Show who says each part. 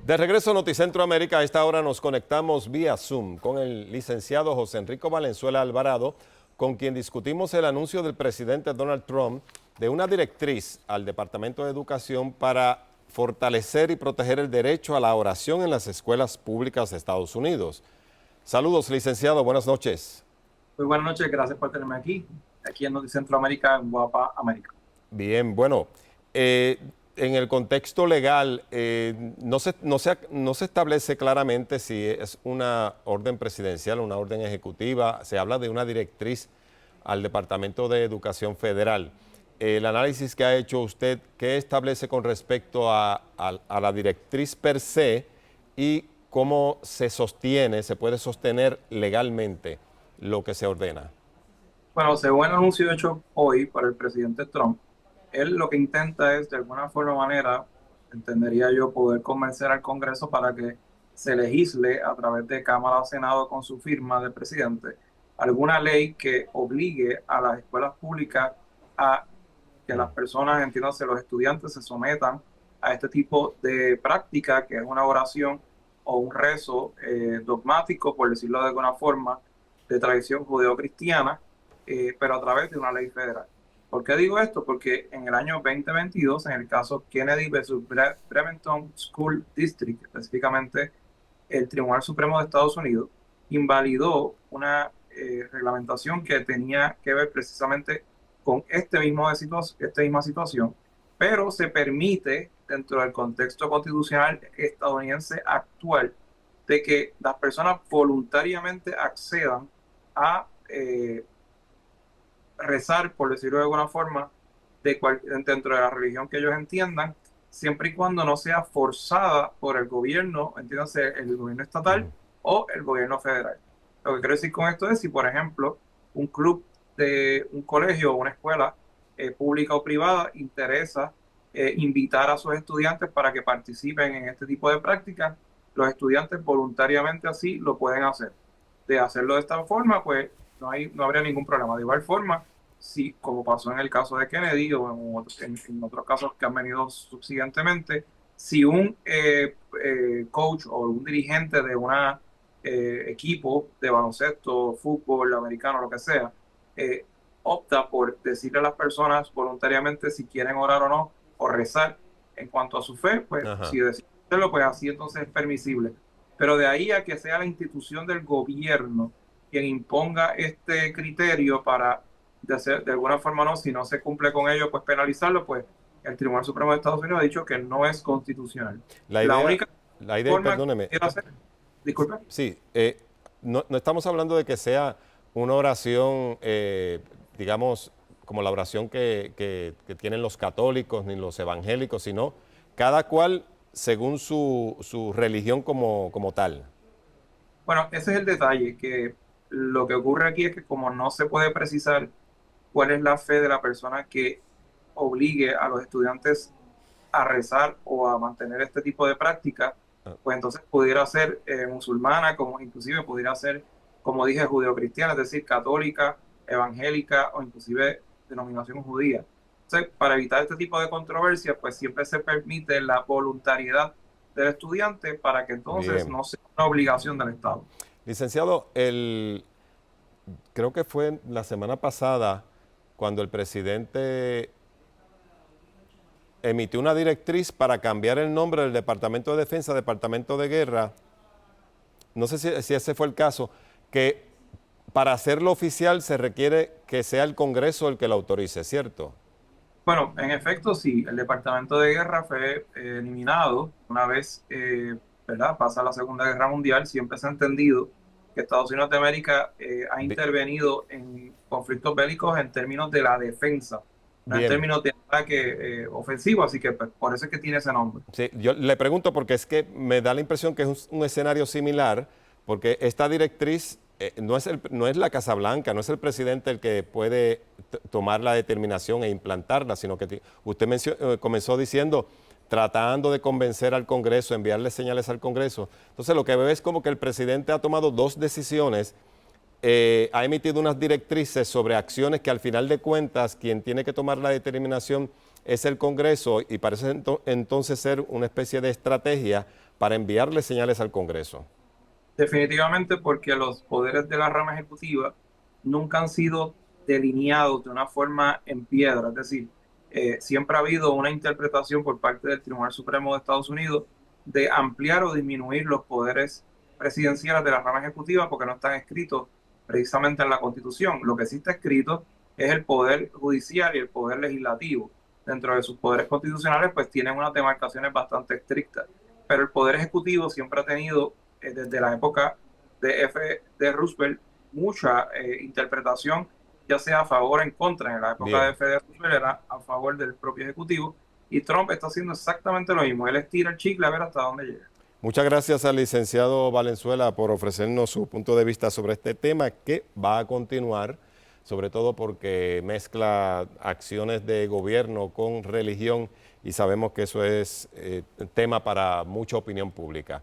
Speaker 1: De regreso a Noticentro América, a esta hora nos conectamos vía Zoom con el licenciado José Enrico Valenzuela Alvarado, con quien discutimos el anuncio del presidente Donald Trump de una directriz al Departamento de Educación para fortalecer y proteger el derecho a la oración en las escuelas públicas de Estados Unidos. Saludos, licenciado, buenas noches.
Speaker 2: Muy buenas noches, gracias por tenerme aquí en Noticentro América, en Guapa, América.
Speaker 1: Bien, bueno, en el contexto legal no se establece claramente si es una orden presidencial o una orden ejecutiva. Se habla de una directriz al Departamento de Educación Federal. El análisis que ha hecho usted, ¿qué establece con respecto a la directriz per se y cómo se puede sostener legalmente lo que se ordena?
Speaker 2: Bueno, según el anuncio hecho hoy por el presidente Trump, él lo que intenta es, de alguna forma o manera, entendería yo, poder convencer al Congreso para que se legisle a través de Cámara o Senado con su firma del presidente alguna ley que obligue a las escuelas públicas a que las personas, entiéndase, los estudiantes, se sometan a este tipo de práctica, que es una oración o un rezo dogmático, por decirlo de alguna forma, de tradición judeocristiana, pero a través de una ley federal. ¿Por qué digo esto? Porque en el año 2022, en el caso Kennedy versus Bremerton School District, específicamente el Tribunal Supremo de Estados Unidos, invalidó una reglamentación que tenía que ver precisamente con esta misma situación, pero se permite, dentro del contexto constitucional estadounidense actual, de que las personas voluntariamente accedan a rezar, por decirlo de alguna forma, dentro de la religión que ellos entiendan, siempre y cuando no sea forzada por el gobierno, entiéndase, el gobierno estatal o el gobierno federal. Lo que quiero decir con esto es, si por ejemplo un club de un colegio o una escuela pública o privada interesa invitar a sus estudiantes para que participen en este tipo de prácticas, los estudiantes voluntariamente así lo pueden hacer. De hacerlo de esta forma, pues no habría ningún problema. De igual forma, si, como pasó en el caso de Kennedy o en otros casos que han venido subsiguientemente, si un coach o un dirigente de una equipo de baloncesto, fútbol, americano, lo que sea, opta por decirle a las personas voluntariamente si quieren orar o no, o rezar en cuanto a su fe, pues si deciden hacerlo, pues así entonces es permisible. Pero de ahí a que sea la institución del gobierno quien imponga este criterio para, de alguna forma no, si no se cumple con ello, pues penalizarlo, pues el Tribunal Supremo de Estados Unidos ha dicho que no es constitucional. La única forma
Speaker 1: perdóneme.
Speaker 2: que quiero hacer, disculpe.
Speaker 1: Sí, no estamos hablando de que sea una oración, digamos, como la oración que tienen los católicos ni los evangélicos, sino cada cual según su religión como tal.
Speaker 2: Bueno, ese es el detalle, que lo que ocurre aquí es que como no se puede precisar cuál es la fe de la persona que obligue a los estudiantes a rezar o a mantener este tipo de práctica, pues entonces pudiera ser musulmana, como inclusive pudiera ser, como dije, judeocristiana, es decir, católica, evangélica o inclusive denominación judía. Entonces, para evitar este tipo de controversia, pues siempre se permite la voluntariedad del estudiante para que entonces no sea una obligación del Estado.
Speaker 1: Licenciado, creo que fue la semana pasada cuando el presidente emitió una directriz para cambiar el nombre del Departamento de Defensa a Departamento de Guerra. No sé si ese fue el caso, que para hacerlo oficial se requiere que sea el Congreso el que lo autorice, ¿cierto?
Speaker 2: Bueno, en efecto, sí, el Departamento de Guerra fue eliminado una vez, ¿verdad? Pasa la Segunda Guerra Mundial. Siempre se ha entendido que Estados Unidos de América ha intervenido en conflictos bélicos en términos de la defensa, no en términos de ataque ofensivo, así que pues, por eso es que tiene ese nombre.
Speaker 1: Sí, yo le pregunto porque es que me da la impresión que es un escenario similar, porque esta directriz no es la Casa Blanca, no es el presidente el que puede tomar la determinación e implantarla, sino que usted comenzó diciendo tratando de convencer al Congreso, enviarle señales al Congreso. Entonces lo que veo es como que el presidente ha tomado dos decisiones, ha emitido unas directrices sobre acciones que al final de cuentas quien tiene que tomar la determinación es el Congreso, y parece entonces ser una especie de estrategia para enviarle señales al Congreso?
Speaker 2: Definitivamente porque los poderes de la rama ejecutiva nunca han sido delineados de una forma en piedra, es decir, siempre ha habido una interpretación por parte del Tribunal Supremo de Estados Unidos de ampliar o disminuir los poderes presidenciales de la rama ejecutiva porque no están escritos precisamente en la Constitución. Lo que sí está escrito es el poder judicial y el poder legislativo. Dentro de sus poderes constitucionales, pues tienen unas demarcaciones bastante estrictas, pero el poder ejecutivo siempre ha tenido desde la época de Roosevelt, mucha interpretación, ya sea a favor o en contra. En la época de
Speaker 1: Bien.
Speaker 2: F. de Roosevelt era a favor del propio Ejecutivo, y Trump está haciendo exactamente lo mismo. Él estira el chicle a ver hasta dónde llega.
Speaker 1: Muchas gracias al licenciado Valenzuela por ofrecernos su punto de vista sobre este tema que va a continuar, sobre todo porque mezcla acciones de gobierno con religión y sabemos que eso es tema para mucha opinión pública.